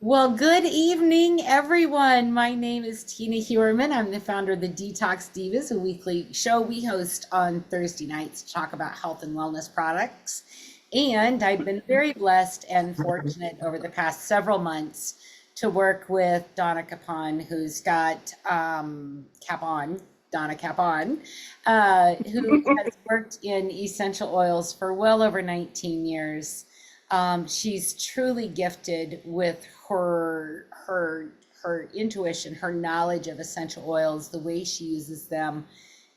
Well, good evening, everyone. My name is Tina Heuermann. I'm the founder of the Detox Divas, a weekly show we host on Thursday nights to talk about health and wellness products. And I've been very blessed and fortunate over the past several months to work with Donna Cappon, who's got Cappon, Donna Cappon, who has worked in essential oils for well over 19 years. She's truly gifted with her intuition, her knowledge of essential oils, the way she uses them,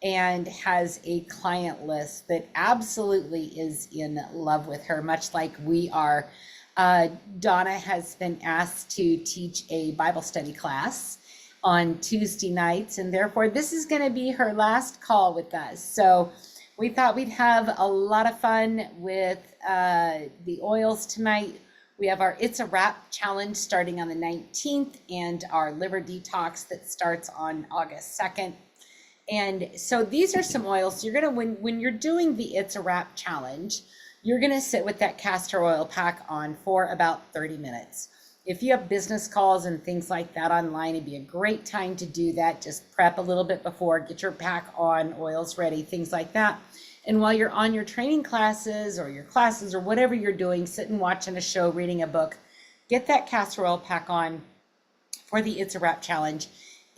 and has a client list that absolutely is in love with her, much like we are. Donna has been asked to teach a Bible study class on Tuesday nights, and therefore this is going to be her last call with us. So we thought we'd have a lot of fun with the oils tonight. We have our It's a Wrap challenge starting on the 19th and our liver detox that starts on August 2nd. And so these are some oils. You're going to, when you're doing the It's a Wrap challenge, you're going to sit with that castor oil pack on for about 30 minutes. If you have business calls and things like that online, it'd be a great time to do that. Just prep a little bit before, get your pack on, oils ready, things like that. And while you're on your training classes or your classes or whatever you're doing, sitting watching a show, reading a book, get that castor oil pack on for the It's a Wrap challenge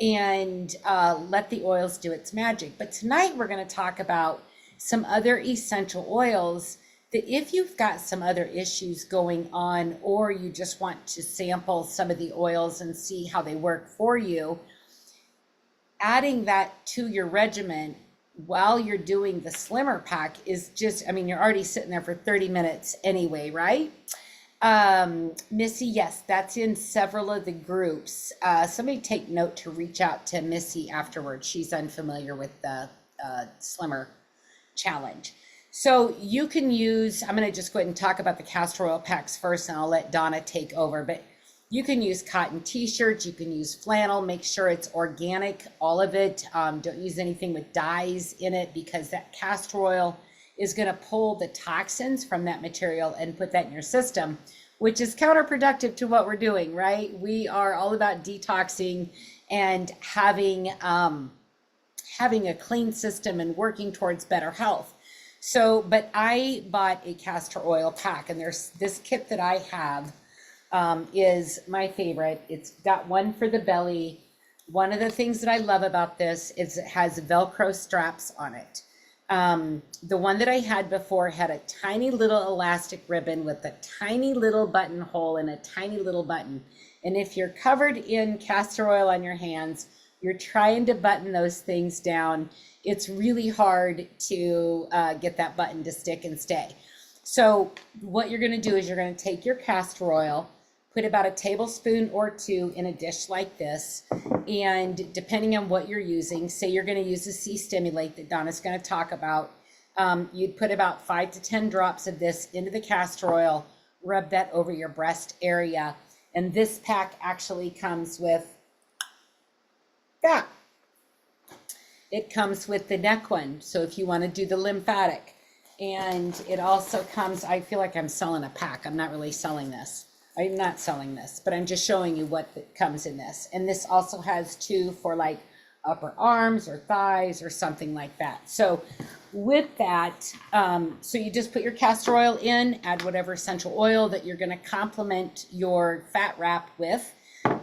and let the oils do its magic. But tonight we're going to talk about some other essential oils that if you've got some other issues going on, or you just want to sample some of the oils and see how they work for you, adding that to your regimen while you're doing the slimmer pack is just, I mean, you're already sitting there for 30 minutes anyway, right? Missy, yes, that's in several of the groups. Somebody take note to reach out to Missy afterwards. She's unfamiliar with the slimmer challenge. So you can use, I'm going to just go ahead and talk about the castor oil packs first, and I'll let Donna take over. But you can use cotton t-shirts, you can use flannel, make sure it's organic, all of it. Don't use anything with dyes in it, because that castor oil is going to pull the toxins from that material and put that in your system, which is counterproductive to what we're doing, right? We are all about detoxing and having a clean system and working towards better health. So, but I bought a castor oil pack, and there's this kit that I have is my favorite. It's got one for the belly. One of the things that I love about this is it has Velcro straps on it. The one that I had before had a tiny little elastic ribbon with a tiny little buttonhole and a tiny little button. And if you're covered in castor oil on your hands, you're trying to button those things down, it's really hard to get that button to stick and stay. So what you're going to do is you're going to take your castor oil, put about a tablespoon or two in a dish like this, and depending on what you're using, say you're going to use a C-stimulate that Donna's going to talk about, you'd put about 5 to 10 drops of this into the castor oil, rub that over your breast area, and this pack actually comes with that. It comes with the neck one, so if you want to do the lymphatic. And it also comes, I feel like I'm selling a pack. I'm not really selling this. I'm not selling this, but I'm just showing you what comes in this. And this also has two for like upper arms or thighs or something like that. So with that, so you just put your castor oil in, add whatever essential oil that you're going to complement your fat wrap with,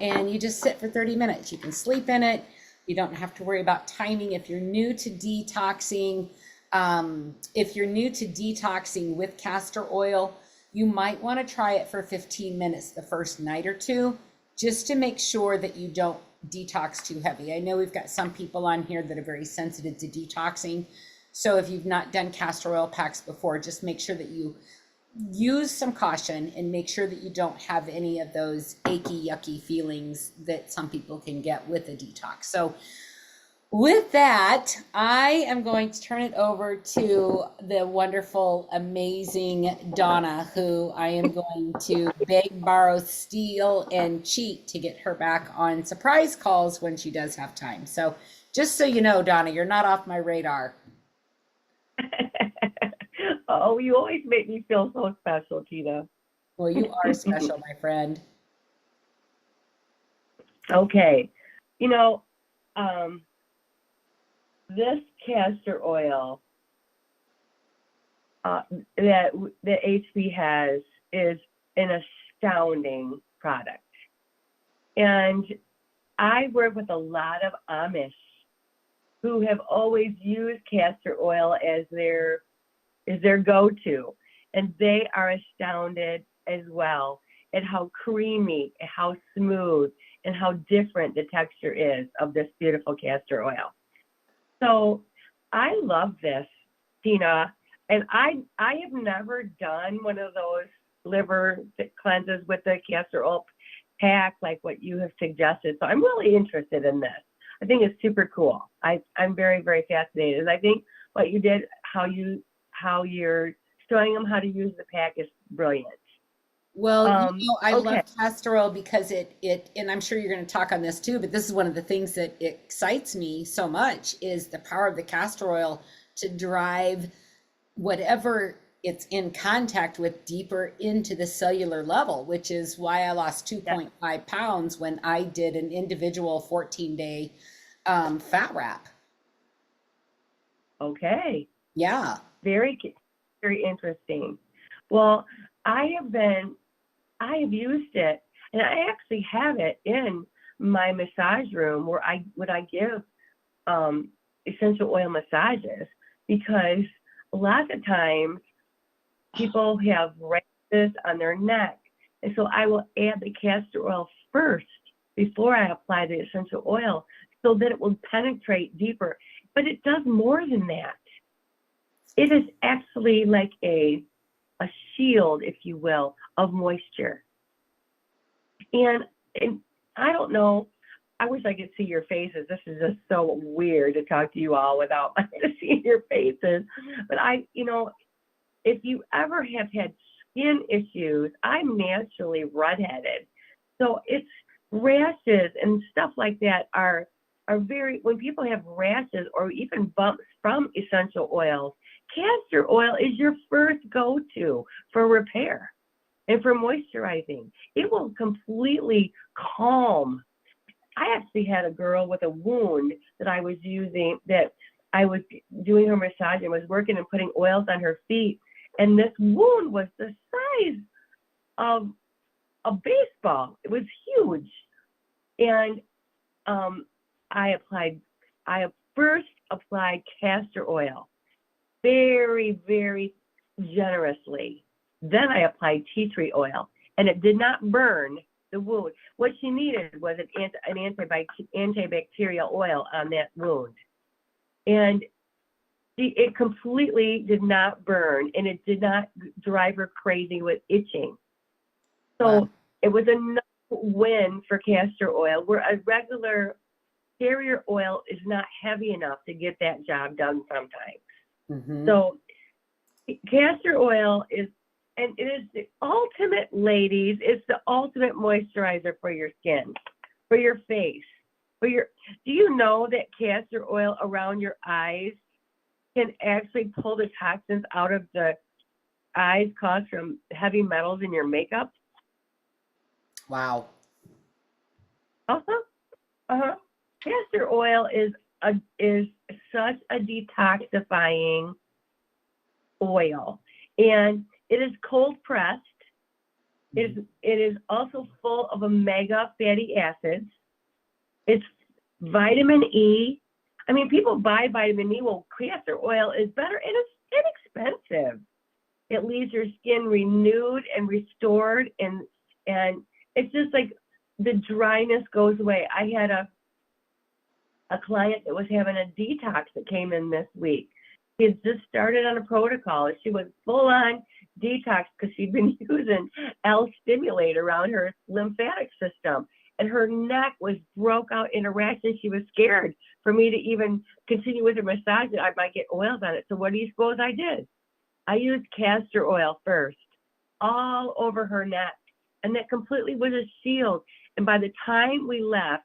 and you just sit for 30 minutes. You can sleep in it. You don't have to worry about timing. If you're new to detoxing, with castor oil, you might want to try it for 15 minutes the first night or two, just to make sure that you don't detox too heavy. I know we've got some people on here that are very sensitive to detoxing. So if you've not done castor oil packs before, just make sure that you use some caution and make sure that you don't have any of those achy, yucky feelings that some people can get with a detox. So with that, I am going to turn it over to the wonderful, amazing Donna, who I am going to beg, borrow, steal, and cheat to get her back on surprise calls when she does have time. So just so you know, Donna, you're not off my radar. Oh, you always make me feel so special, Tina. Well, you are special, my friend. Okay. You know, this castor oil that HB has is an astounding product. And I work with a lot of Amish who have always used castor oil as their go-to. And they are astounded as well at how creamy, how smooth, and how different the texture is of this beautiful castor oil. So I love this, Tina. And I have never done one of those liver cleanses with the castor oil pack like what you have suggested. So I'm really interested in this. I think it's super cool. I'm very, very fascinated. And I think what you did, how you're showing them how to use the pack is brilliant. Well, I Okay. love castor oil because and I'm sure you're going to talk on this too, but this is one of the things that excites me so much is the power of the castor oil to drive whatever it's in contact with deeper into the cellular level, which is why I lost Yeah. 2.5 pounds when I did an individual 14-day fat wrap. Okay. Yeah. Very, very interesting. Well, I have used it, and I actually have it in my massage room where I give essential oil massages, because a lot of times people have rashes on their neck, and so I will add the castor oil first before I apply the essential oil so that it will penetrate deeper. But it does more than that. It is actually like a shield, if you will, of moisture. And I don't know, I wish I could see your faces. This is just so weird to talk to you all without seeing your faces. But if you ever have had skin issues, I'm naturally redheaded. So it's rashes and stuff like that are when people have rashes or even bumps from essential oils, castor oil is your first go-to for repair and for moisturizing. It will completely calm. I actually had a girl with a wound that I was doing her massage and was working and putting oils on her feet. And this wound was the size of a baseball. It was huge. And I first applied castor oil very, very generously. Then I applied tea tree oil, and it did not burn the wound. What she needed was an antibacterial oil on that wound. And it completely did not burn, and it did not drive her crazy with itching. So Wow. it was another win for castor oil, where a regular carrier oil is not heavy enough to get that job done sometimes. Mm-hmm. So castor oil it is the ultimate, ladies, it's the ultimate moisturizer for your skin, for your face, do you know that castor oil around your eyes can actually pull the toxins out of the eyes caused from heavy metals in your makeup? Wow. Castor oil is such a detoxifying oil, and it is cold pressed. It is also full of omega fatty acids. It's vitamin E. I mean, people buy vitamin E. Well, castor oil is better, and it's inexpensive. It leaves your skin renewed and restored, and it's just like the dryness goes away. I had a client that was having a detox that came in this week. She had just started on a protocol. She was full on detox because she'd been using L-stimulate around her lymphatic system, and her neck was broke out in a rash, and she was scared for me to even continue with her massage. I might get oils on it. So what do you suppose I did? I used castor oil first, all over her neck, and that completely was a shield. And by the time we left,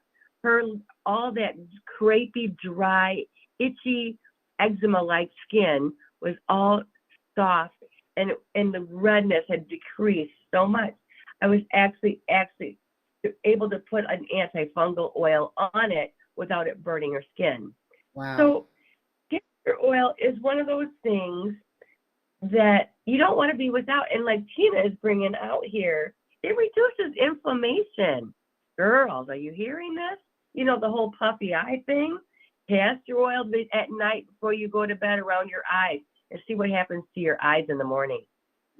all that crepey, dry, itchy, eczema-like skin was all soft, and the redness had decreased so much. I was actually able to put an antifungal oil on it without it burning your skin. Wow. So castor oil is one of those things that you don't want to be without. And like Tina is bringing out here, it reduces inflammation. Girls, are you hearing this? You know, the whole puffy eye thing? Castor oil at night before you go to bed around your eyes and see what happens to your eyes in the morning.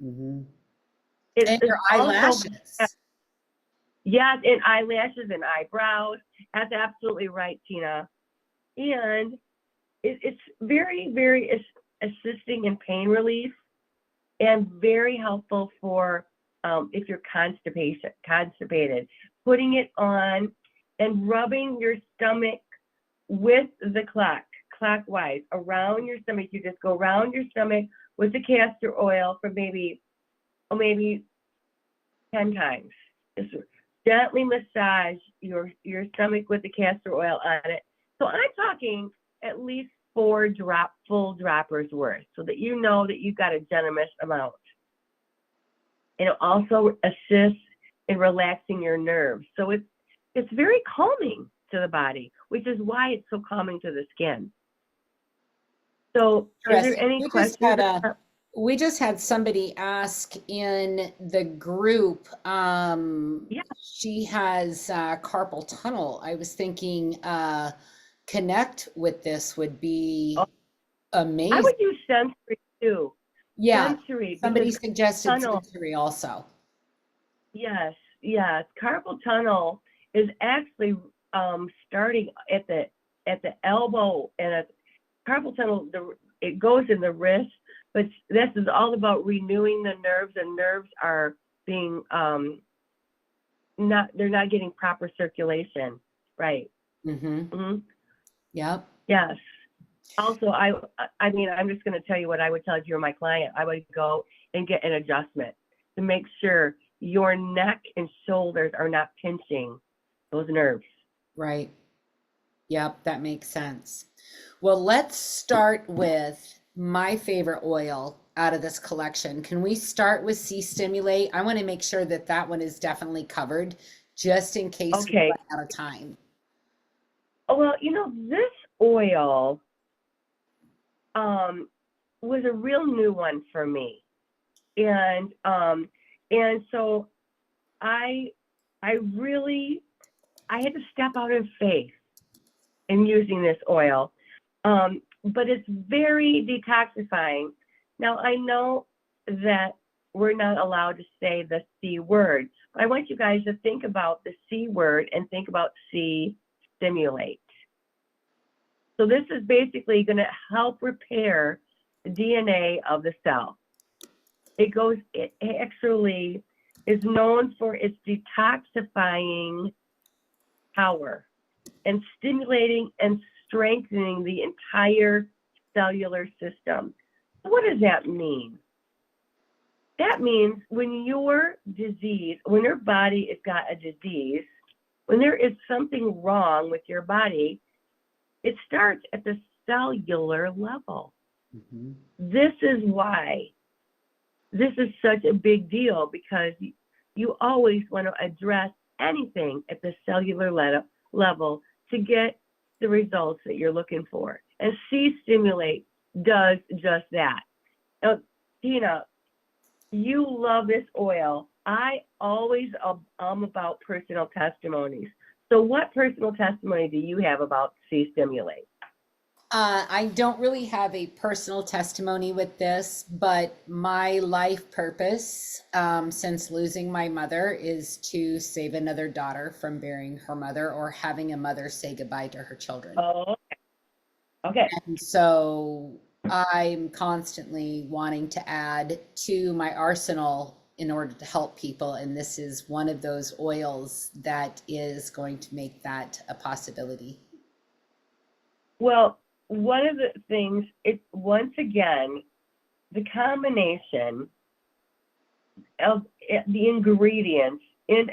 Mm-hmm. It's your eyelashes. Yes, and eyelashes and eyebrows. That's absolutely right, Tina. And it's very, very assisting in pain relief and very helpful for if you're constipated. Putting it on and rubbing your stomach with the clockwise around your stomach. You just go around your stomach with the castor oil for maybe 10 times. Just gently massage your stomach with the castor oil on it. So I'm talking at least 4 full droppers worth, so that you know that you've got a generous amount. And it also assists in relaxing your nerves. So it's very calming to the body, which is why it's so calming to the skin. So is there any questions? We just had somebody ask in the group, she has carpal tunnel. I was thinking connect with this would be amazing. I would use sensory too. Yeah, sensory. Somebody suggested sensory also. Yes. Carpal tunnel is actually starting at the elbow, and carpal tunnel it goes in the wrist. But this is all about renewing the nerves, and nerves are being they're not getting proper circulation, right? Yep. Yes. Also, I mean, I'm just going to tell you what I would tell if you're my client. I would go and get an adjustment to make sure your neck and shoulders are not pinching those nerves. Right. Yep, that makes sense. Well, let's start with my favorite oil out of this collection. Can we start with C-Stimulate? I want to make sure that one is definitely covered, just in case we run out of time. Oh, well, you know, this oil was a real new one for me, and so I had to step out in faith in using this oil. But it's very detoxifying. Now, I know that we're not allowed to say the C word, but I want you guys to think about the C word and think about C-Stimulate. So this is basically going to help repair the DNA of the cell. It actually is known for its detoxifying power and stimulating and strengthening the entire cellular system. What does that mean? That means when your body has got a disease, when there is something wrong with your body, it starts at the cellular level. This is why this is such a big deal, because you always want to address anything at the cellular level to get the results that you're looking for. And C-Stimulate does just that. Now, Tina, you love this oil. I always am about personal testimonies. So what personal testimony do you have about C-Stimulate? I don't really have a personal testimony with this, but my life purpose since losing my mother is to save another daughter from burying her mother or having a mother say goodbye to her children. Oh, okay. And so I'm constantly wanting to add to my arsenal in order to help people. And this is one of those oils that is going to make that a possibility. Well, one of the things, once again, the combination of the ingredients in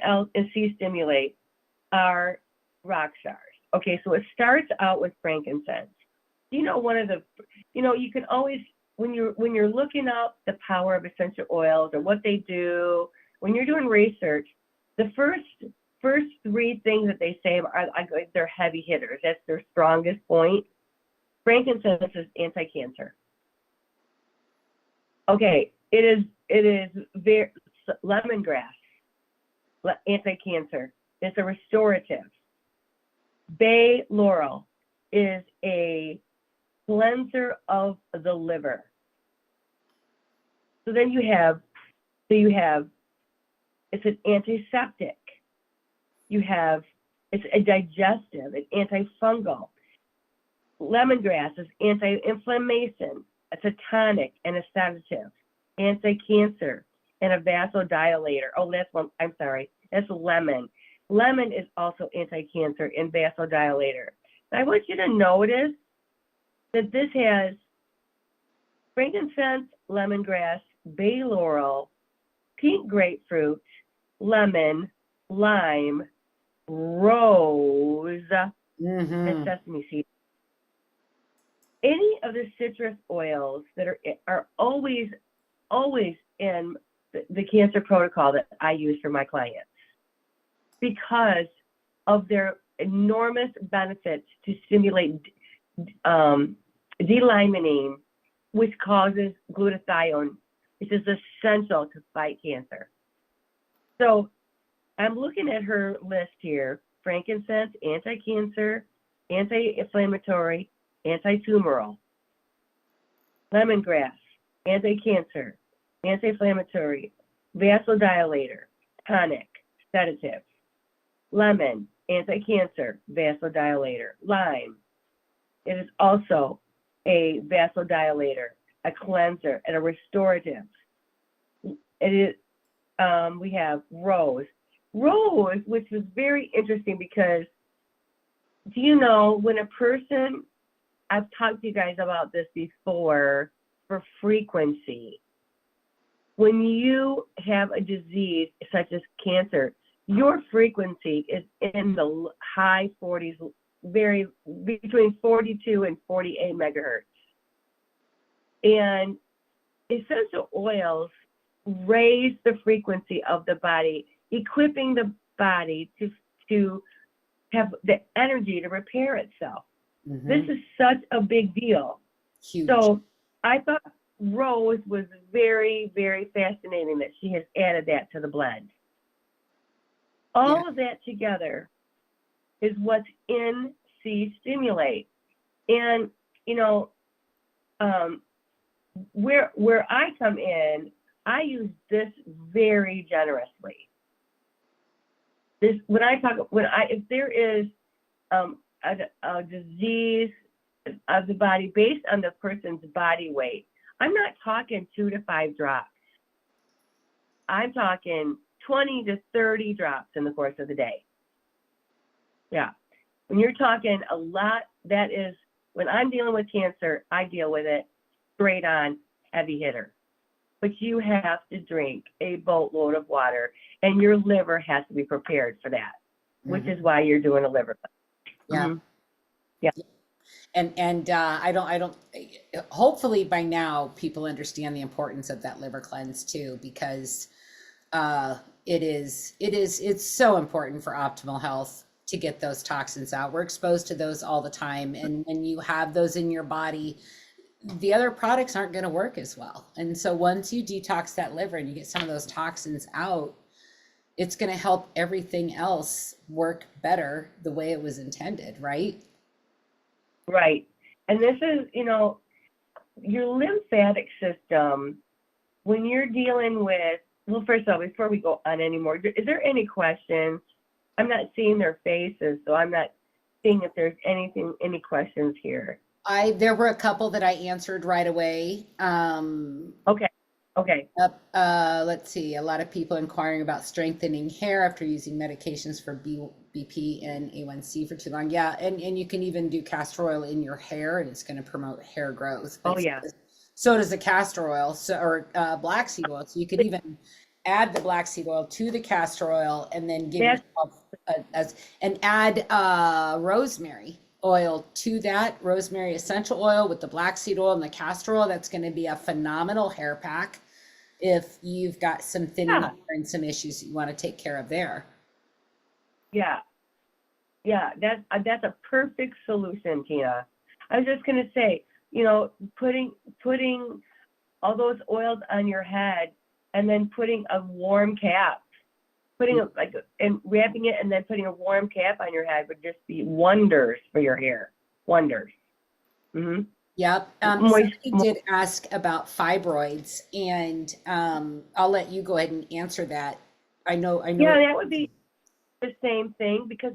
C-Stimulate are rock stars. Okay, so it starts out with frankincense. You can always, when you're looking up the power of essential oils or what they do, when you're doing research, the first first three things that they say are they're heavy hitters. That's their strongest point. Frankincense is anti-cancer. Okay, it is very lemongrass, anti-cancer. It's a restorative. Bay laurel is a cleanser of the liver. So then you have, it's an antiseptic. It's a digestive, an antifungal. Lemongrass is anti-inflammation. It's a tonic and a sedative, anti-cancer, and a vasodilator. Oh, that's one. I'm sorry. That's lemon. Lemon is also anti-cancer and vasodilator. And I want you to notice that this has frankincense, lemongrass, bay laurel, pink grapefruit, lemon, lime, rose, and sesame seed. Any of the citrus oils that are always in the cancer protocol that I use for my clients because of their enormous benefits to stimulate D-limonene, which causes glutathione, which is essential to fight cancer. So I'm looking at her list here: frankincense, anti-cancer, anti-inflammatory, anti-tumoral; lemongrass, anti-cancer, anti-inflammatory, vasodilator, tonic, sedative; lemon, anti-cancer, vasodilator; lime, it is also a vasodilator, a cleanser, and a restorative. It is. We have rose, which is very interesting because, do you know, when a person, I've talked to you guys about this before, for frequency. When you have a disease such as cancer, your frequency is in the high 40s, between 42 and 48 megahertz. And essential oils raise the frequency of the body, equipping the body to have the energy to repair itself. This is such a big deal. Huge. So I thought rose was very, very fascinating that she has added that to the blend. All of that together is what's in C Stimulate. And, you know, where I come in, I use this very generously. If there is a disease of the body based on the person's body weight, I'm not talking 2 to 5 drops. I'm talking 20 to 30 drops in the course of the day. Yeah. When you're talking a lot, that is, when I'm dealing with cancer, I deal with it straight on, heavy hitter. But you have to drink a boatload of water, and your liver has to be prepared for that, which is why you're doing a liver cleanse. Yeah. And I don't, hopefully by now people understand the importance of that liver cleanse too, because it's so important for optimal health to get those toxins out. We're exposed to those all the time. And when you have those in your body, the other products aren't going to work as well. And so once you detox that liver and you get some of those toxins out, it's going to help everything else work better the way it was intended, right? Right. And this is, you know, your lymphatic system, when you're dealing with, well, first of all, before we go on anymore, is there any questions? I'm not seeing their faces, so I'm not seeing if there's any questions here. There were a couple that I answered right away. Okay. Let's see. A lot of people inquiring about strengthening hair after using medications for BP and A1C for too long. Yeah, and you can even do castor oil in your hair, and it's going to promote hair growth. Oh yeah. So does the castor oil, or black seed oil. So you could even add the black seed oil to the castor oil, and then give yourself and add rosemary oil to that, rosemary essential oil with the black seed oil and the castor oil. That's going to be a phenomenal hair pack if you've got some thinning hair and some issues that you want to take care of there. Yeah, yeah, that's a perfect solution, Tina. I was just gonna say, putting all those oils on your head and then putting a warm cap, and wrapping it and then putting a warm cap on your head would just be wonders for your hair. Wonders. Mm-hmm. Yep. Moist. Somebody did ask about fibroids, and I'll let you go ahead and answer that. I Yeah, know. that would be the same thing because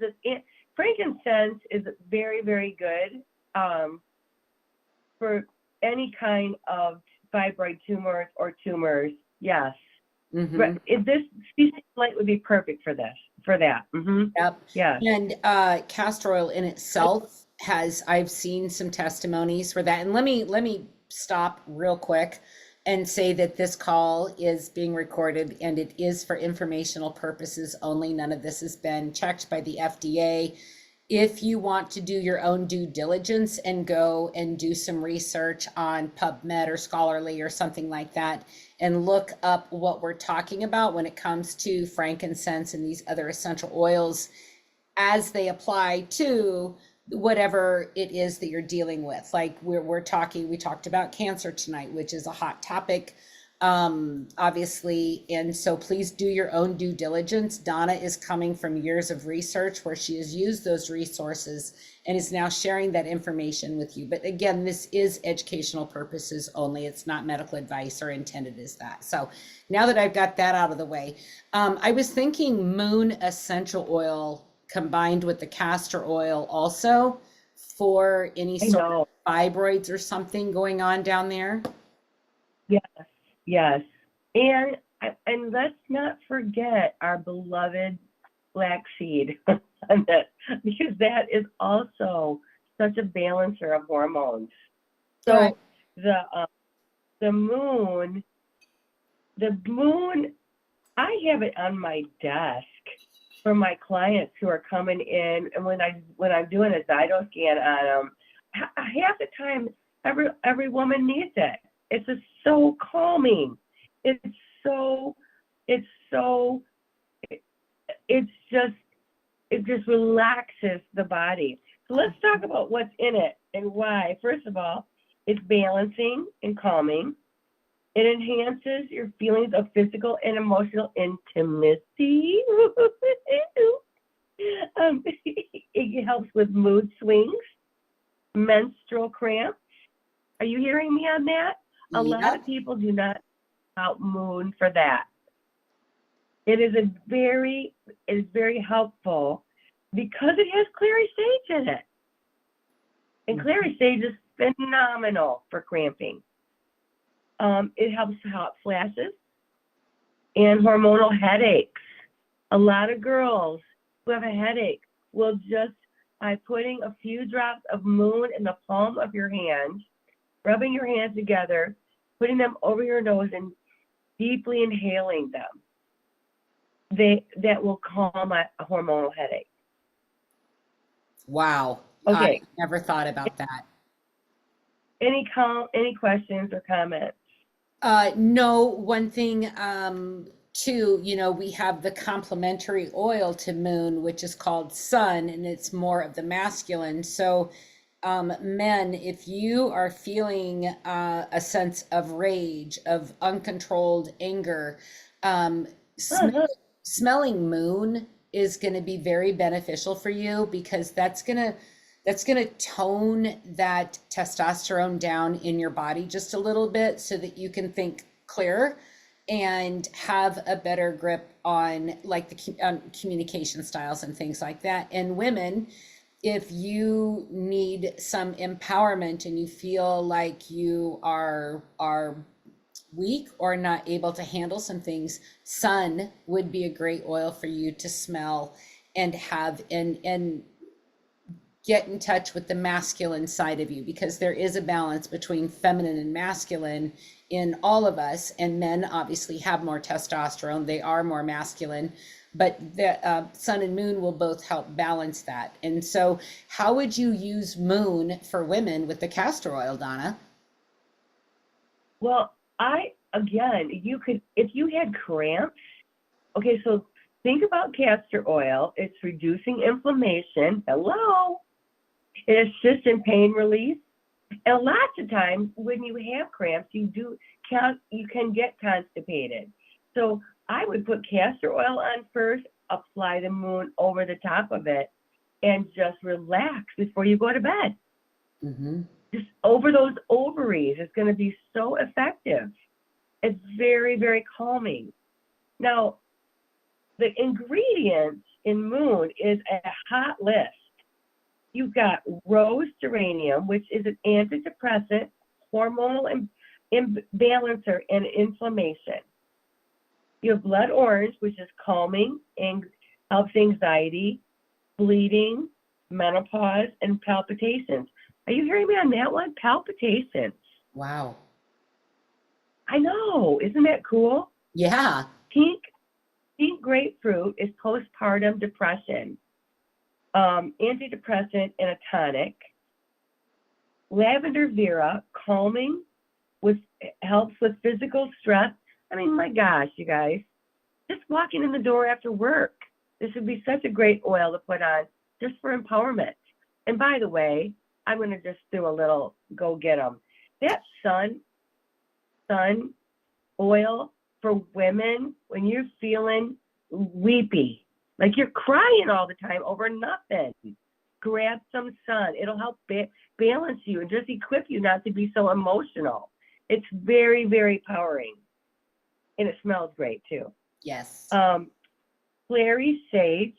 frankincense is very, very good for any kind of fibroid tumors or tumors. Yes. Mhm. This species light would be perfect for that. Mm-hmm. Yep. Yeah. And castor oil in itself I've seen some testimonies for that. And let me stop real quick and say that this call is being recorded and it is for informational purposes only. None of this has been checked by the FDA. If you want to do your own due diligence and go and do some research on PubMed or Scholarly or something like that, and look up what we're talking about when it comes to frankincense and these other essential oils as they apply to whatever it is that you're dealing with. Like we talked about cancer tonight, which is a hot topic, obviously. And so please do your own due diligence. Donna is coming from years of research where she has used those resources and is now sharing that information with you. But again, this is educational purposes only. It's not medical advice or intended as that. So now that I've got that out of the way, I was thinking moon essential oil combined with the castor oil also for any I sort of know. fibroids or something going on down there. Yes. Yes. And let's not forget our beloved flaxseed on that, because that is also such a balancer of hormones. Right. So the moon, I have it on my desk for my clients who are coming in, and when I'm doing a Zyto scan on them, half the time every woman needs it. It's just so calming. It's so it's so it just relaxes the body. So let's talk about what's in it and why. First of all, it's balancing and calming. It enhances your feelings of physical and emotional intimacy. It helps with mood swings, menstrual cramps. Are you hearing me on that? A lot Yep. of people do not out moon for that. It is very helpful because it has clary sage in it. And clary sage is phenomenal for cramping. It helps hot flashes and hormonal headaches. A lot of girls who have a headache will just, by putting a few drops of moon in the palm of your hand, rubbing your hands together, putting them over your nose and deeply inhaling them, that will calm a hormonal headache. Wow. I Okay. never thought about that. Any questions or comments? No, one thing, too, we have the complementary oil to moon, which is called sun, and it's more of the masculine. So, men, if you are feeling a sense of rage, of uncontrolled anger, smelling moon is going to be very beneficial for you because that's going to tone that testosterone down in your body just a little bit so that you can think clearer and have a better grip on like the communication styles and things like that. And women, if you need some empowerment and you feel like you are weak or not able to handle some things, sun would be a great oil for you to smell and have and get in touch with the masculine side of you, because there is a balance between feminine and masculine in all of us, and men obviously have more testosterone, they are more masculine, but the sun and moon will both help balance that. And so how would you use moon for women with the castor oil, Donna? Well, you could, if you had cramps, okay, so think about castor oil. It's reducing inflammation. Hello. It assists in pain relief. And lots of times when you have cramps, you can get constipated. So I would put castor oil on first, apply the moon over the top of it, and just relax before you go to bed. Mm-hmm. Just over those ovaries. It's going to be so effective. It's very, very calming. Now, the ingredients in Moon is a hot list. You've got rose geranium, which is an antidepressant, hormonal imbalancer, and inflammation. You have blood orange, which is calming and helps anxiety, bleeding, menopause, and palpitations. Are you hearing me on that one? Palpitations. Wow. I know. Isn't that cool? Yeah. Pink grapefruit is postpartum depression, antidepressant and a tonic. Lavender vera, calming, helps with physical stress. I mean, my gosh, you guys, just walking in the door after work. This would be such a great oil to put on just for empowerment. And by the way, I'm going to just do a little go get them. That sun oil for women, when you're feeling weepy, like you're crying all the time over nothing, grab some sun. It'll help balance you and just equip you not to be so emotional. It's very, very powering. And it smells great too. Yes. Clary sage.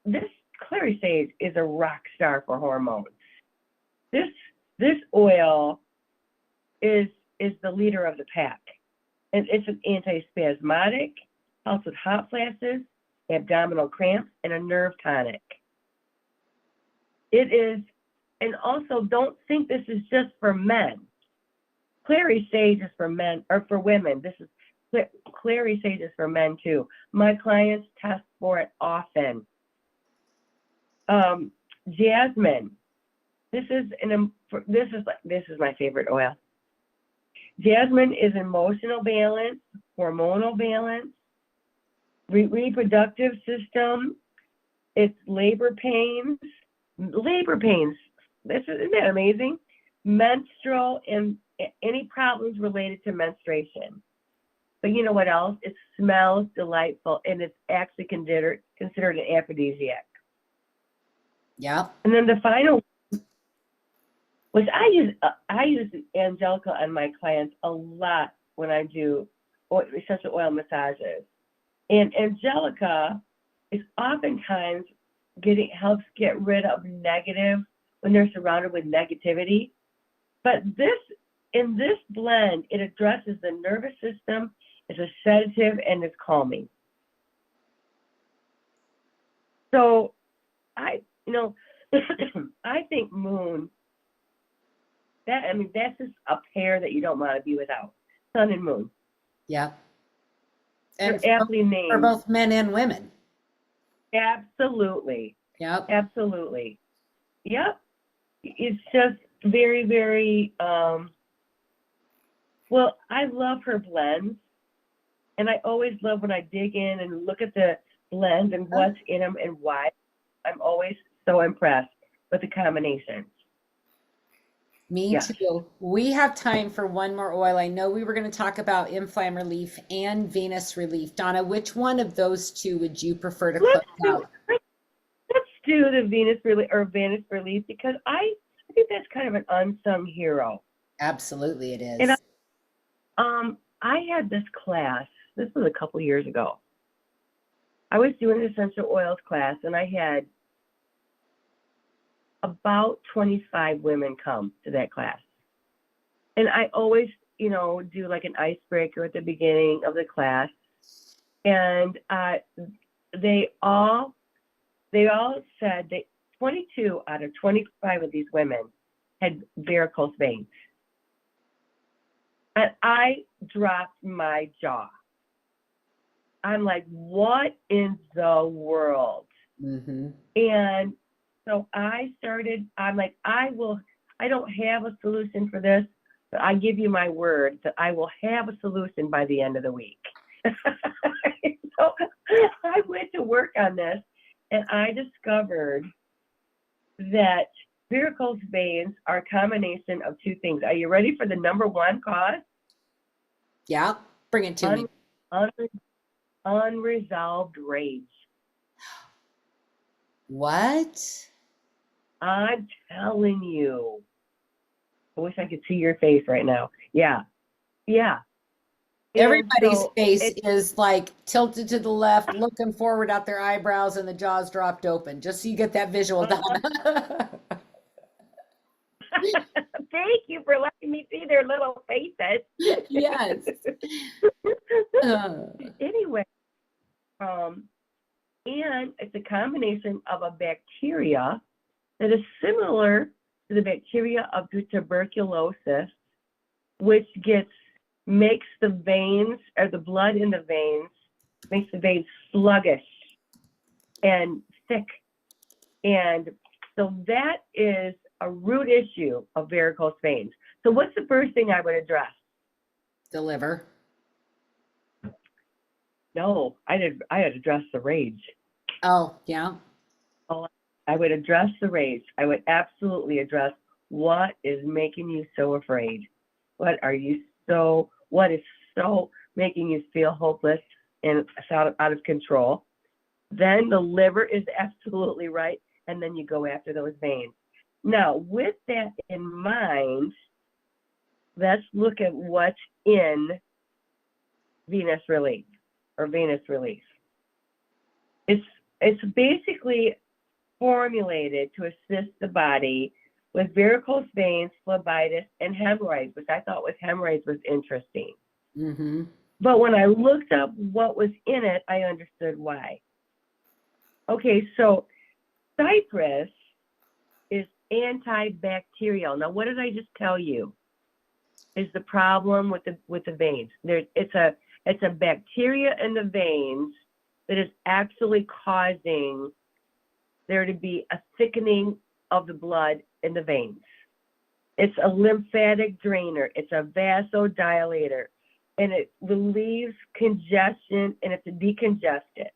This clary sage is a rock star for hormones. This oil is the leader of the pack. And it's an antispasmodic, helps with hot flashes, abdominal cramps, and a nerve tonic. It is, and also don't think this is just for men. Clary sage is for men, or for women. Clary sage is for men too. My clients test for it often. Jasmine. This is my favorite oil. Jasmine is emotional balance, hormonal balance, reproductive system. It's labor pains. Isn't that amazing? Menstrual and any problems related to menstruation. But you know what else? It smells delightful, and it's actually considered an aphrodisiac. Yeah. And then the final, which I use Angelica on my clients a lot when I do essential oil massages. And Angelica is oftentimes helps get rid of negative when they're surrounded with negativity. But in this blend, it addresses the nervous system, it's a sedative, and it's calming. So I think Moon, that's just a pair that you don't want to be without. Sun and Moon. Yeah. And They're aptly named. For both men and women. Absolutely. Yep. Absolutely. Yep. It's just very, very, well, I love her blends. And I always love when I dig in and look at the blends and what's in them and why. I'm always so impressed with the combinations. Me too. We have time for one more oil. I know we were going to talk about Inflam relief and venous relief. Donna, which one of those two would you prefer to close out? Let's do the venous relief because I think that's kind of an unsung hero. Absolutely, it is. And I had this class. This was a couple years ago. I was doing an essential oils class, and I had about 25 women come to that class. And I always, do like an icebreaker at the beginning of the class. And they all said that 22 out of 25 of these women had varicose veins. And I dropped my jaw. I'm like, what in the world? Mm-hmm. And so I'm like, I don't have a solution for this, but I give you my word that I will have a solution by the end of the week. So I went to work on this, and I discovered that varicose veins are a combination of two things. Are you ready for the number one cause? Yeah, bring it to me. Unresolved rage. What? I'm telling you. I wish I could see your face right now. Yeah. Yeah. Everybody's so face is like tilted to the left, looking forward out their eyebrows, and the jaws dropped open, just so you get that visual down. Thank you for letting me see their little faces. Yes. Anyway, and it's a combination of a bacteria that is similar to the bacteria of tuberculosis, which makes the veins, or the blood in the veins, makes the veins sluggish and thick. And so that is a root issue of varicose veins. So what's the first thing I would address? The liver. No, I'd address the rage. Oh, yeah. Oh, I would address the rage. I would absolutely address what is making you so afraid. What is so making you feel hopeless and out of control? Then the liver is absolutely right, and then you go after those veins. Now, with that in mind, let's look at what's in venous relief or venous relief. It's basically formulated to assist the body with varicose veins, phlebitis, and hemorrhoids, which I thought hemorrhoids was interesting. Mm-hmm. But when I looked up what was in it, I understood why. Okay, so Cypress is antibacterial. Now, what did I just tell you is the problem with the veins? It's a bacteria in the veins that is actually causing there to be a thickening of the blood in the veins. It's a lymphatic drainer. It's a vasodilator, and it relieves congestion, and it's a decongestant.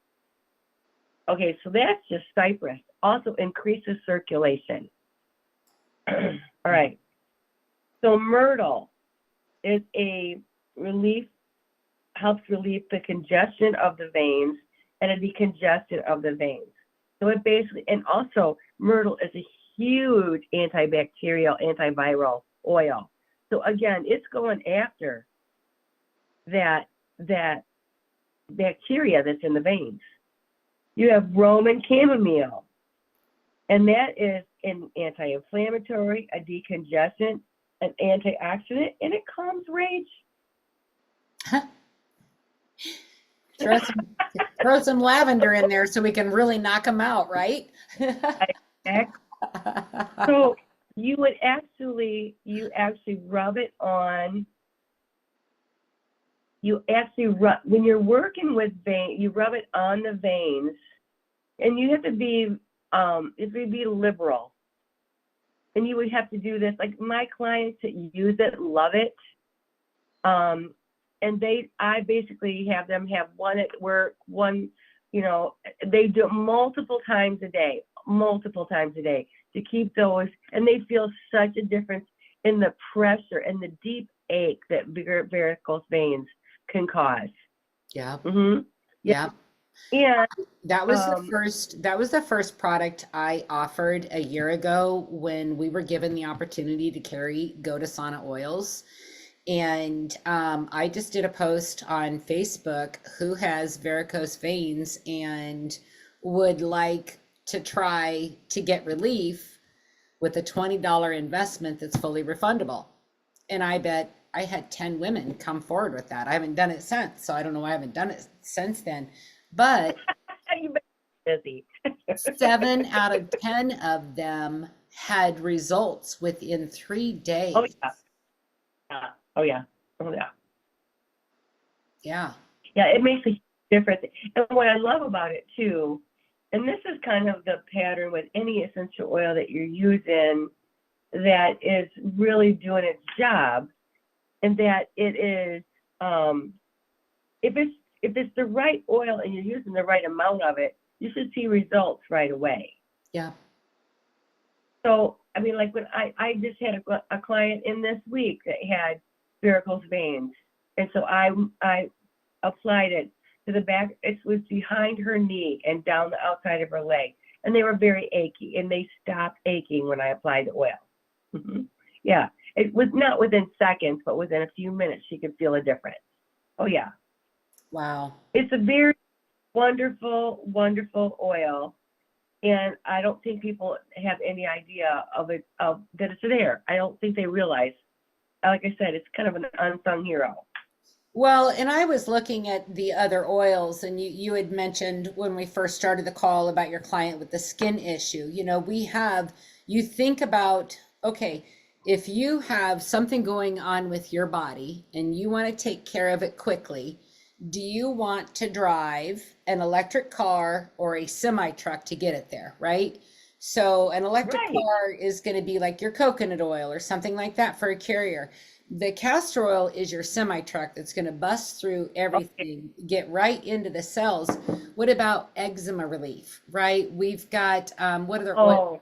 Okay, so that's just Cypress. Also increases circulation. All right. So Myrtle is helps relieve the congestion of the veins and a decongestant of the veins. So it basically, and also Myrtle is a huge antibacterial, antiviral oil. So again, it's going after that bacteria that's in the veins. You have Roman chamomile, and that is an anti-inflammatory, a decongestant, an antioxidant, and it calms rage. Throw some lavender in there so we can really knock them out, right? So you actually rub it on. When you're working with vein, you rub it on the veins, and you have to be liberal. And you would have to do this, like my clients that use it love it. And I basically have them have one at work, one, they do it multiple times a day to keep those, and they feel such a difference in the pressure and the deep ache that varicose veins can cause. Yeah. Mm-hmm. Yeah. And that was the first product I offered a year ago when we were given the opportunity to go to Sauna Oils. And I just did a post on Facebook, who has varicose veins and would like to try to get relief with a $20 investment that's fully refundable. And I bet I had 10 women come forward with that. I haven't done it since, so I don't know why I haven't done it since then. But you've been busy. 7 out of 10 of them had results within 3 days. Oh yeah. Oh yeah. Oh yeah. Yeah. Yeah, it makes a huge difference. And what I love about it too, and this is kind of the pattern with any essential oil that you're using that is really doing its job, and that it is, if if it's the right oil and you're using the right amount of it, you should see results right away. Yeah. So, I mean, like when I just had a client in this week that had varicose veins. And so I applied it to the back. It was behind her knee and down the outside of her leg. And they were very achy, and they stopped aching when I applied the oil. Yeah. It was not within seconds, but within a few minutes, she could feel a difference. Oh, yeah. Wow. It's a very wonderful, wonderful oil. And I don't think people have any idea of it, that it's there. I don't think they realize. Like I said, it's kind of an unsung hero. Well, and I was looking at the other oils, and you had mentioned when we first started the call about your client with the skin issue. You know, you think about, okay, if you have something going on with your body and you want to take care of it quickly, do you want to drive an electric car or a semi truck to get it there, right? So an electric Right. car is going to be like your coconut oil or something like that for a carrier. The castor oil is your semi truck that's going to bust through Okay. everything, get right into the cells. What about eczema relief, right? We've got what other oil? Oh,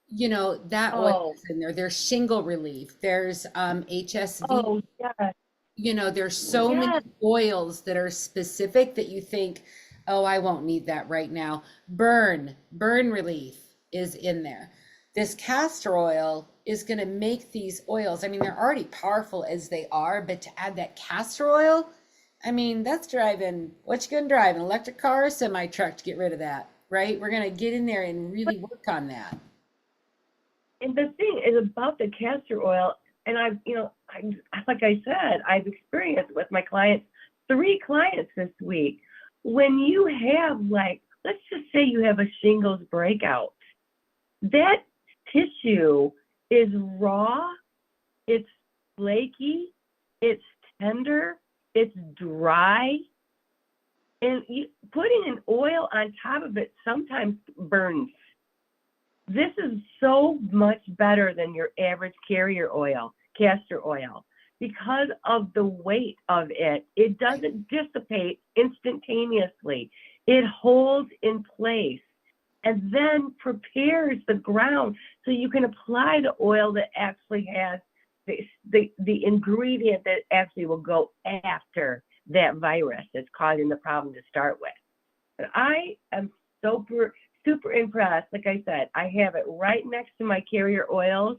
You know, that oil oh, is in there. There's shingle relief. There's HSV. oh, yes, You know, there's so yes. many oils that are specific that you think, oh, I won't need that right now. Burn relief is in there. This castor oil is going to make these oils. I mean, they're already powerful as they are, but to add that castor oil, I mean, that's driving, what you gonna drive, an electric car or a semi truck to get rid of that, right? We're gonna get in there and really work on that. And the thing is about the castor oil, and I've, like I said, I've experienced with my clients, 3 clients this week. When you have, like, let's just say you have a shingles breakout, that tissue is raw, it's flaky, it's tender, it's dry, and putting an oil on top of it sometimes burns. This is so much better than your average carrier oil, castor oil, because of the weight of it. It doesn't dissipate instantaneously. It holds in place and then prepares the ground so you can apply the oil that actually has the ingredient that actually will go after that virus that's causing the problem to start with. And I am super impressed. Like I said, I have it right next to my carrier oils,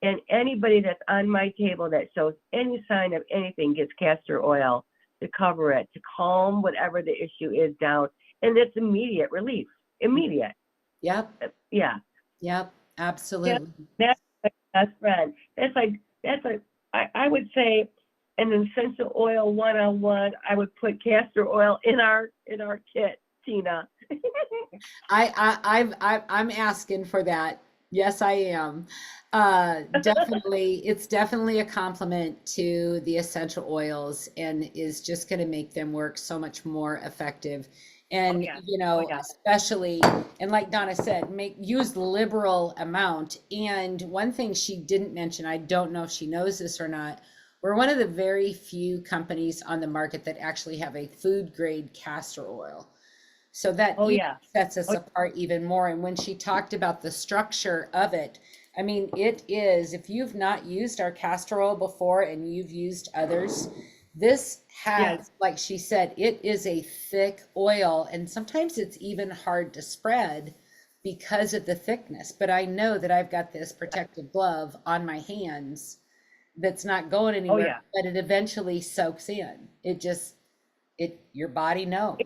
and anybody that's on my table that shows any sign of anything gets castor oil to cover it, to calm whatever the issue is down, and it's immediate relief. Immediate. Yep, Yeah. yep, Yeah. absolutely. That's my best friend. I would say an essential oil 101. I would put castor oil in our kit, Tina. I'm asking for that. Yes, I am. Definitely, it's definitely a compliment to the essential oils and is just going to make them work so much more effective. Oh And, yeah. you Oh know, yeah. especially, and like Donna said, use liberal amount. And one thing she didn't mention, I don't know if she knows this or not, we're one of the very few companies on the market that actually have a food grade castor oil. So that Oh even yeah. sets us Oh, apart even more. And when she talked about the structure of it, I mean, it is, if you've not used our castor oil before and you've used others, this yeah. has, like she said, it is a thick oil. And sometimes it's even hard to spread because of the thickness. But I know that I've got this protective glove on my hands that's not going Oh anywhere, yeah. but it eventually soaks in. Your body knows.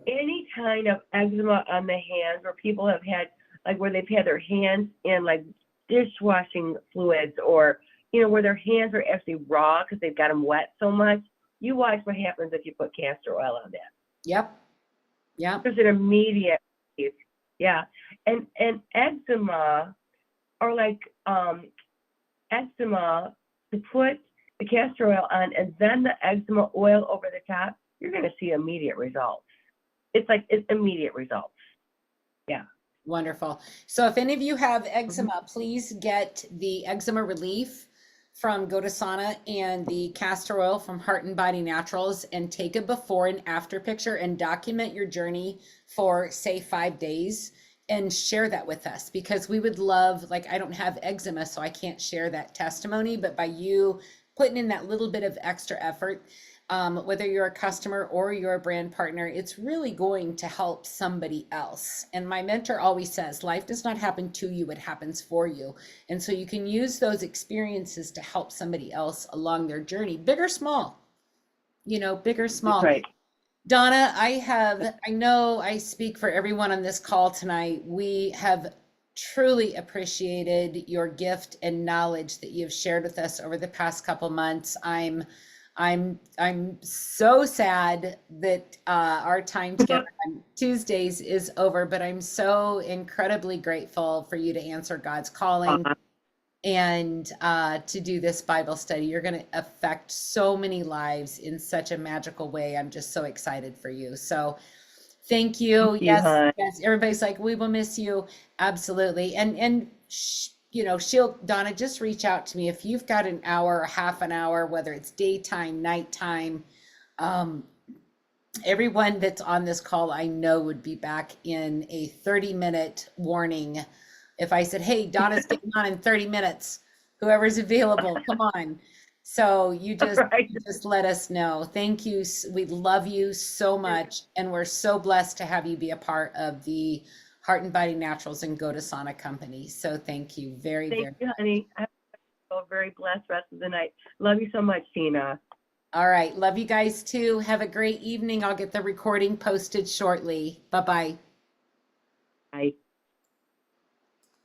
Any kind of eczema on the hands, where people have had, like, where they've had their hands in like dishwashing fluids, or where their hands are actually raw because they've got them wet so much, you watch what happens if you put castor oil on that. Yep. Yep. There's an immediate relief. Yeah. And eczema, or like eczema, to put the castor oil on and then the eczema oil over the top, you're going to see immediate results. It's immediate results. Yeah. Wonderful. So if any of you have eczema, please get the eczema relief from Godasana and the castor oil from Heart and Body Naturals and take a before and after picture and document your journey for, say, 5 days and share that with us, because we would love, like, I don't have eczema, so I can't share that testimony, but by you putting in that little bit of extra effort, whether you're a customer or you're a brand partner, it's really going to help somebody else. And my mentor always says, life does not happen to you, it happens for you. And so you can use those experiences to help somebody else along their journey, big or small, big or small. That's right. Donna, I know I speak for everyone on this call tonight. We have truly appreciated your gift and knowledge that you've shared with us over the past couple months. I'm so sad that our time together on Tuesdays is over, but I'm so incredibly grateful for you to answer God's calling and to do this Bible study. You're going to affect so many lives in such a magical way. I'm just so excited for you. So thank you. Thank you, Yes, hon. yes. Everybody's like, we will miss you. Absolutely. And Donna, just reach out to me if you've got an hour, half an hour, whether it's daytime, nighttime. Everyone that's on this call, I know, would be back in a 30-minute warning. If I said, hey, Donna's getting on in 30 minutes, whoever's available, come on. So you just let us know. Thank you. We love you so much. And we're so blessed to have you be a part of the Heart and Body Naturals and Godasana company. So thank you very, very much. Thank you, honey. Have a very blessed rest of the night. Love you so much, Tina. All right. Love you guys too. Have a great evening. I'll get the recording posted shortly. Bye-bye. Bye.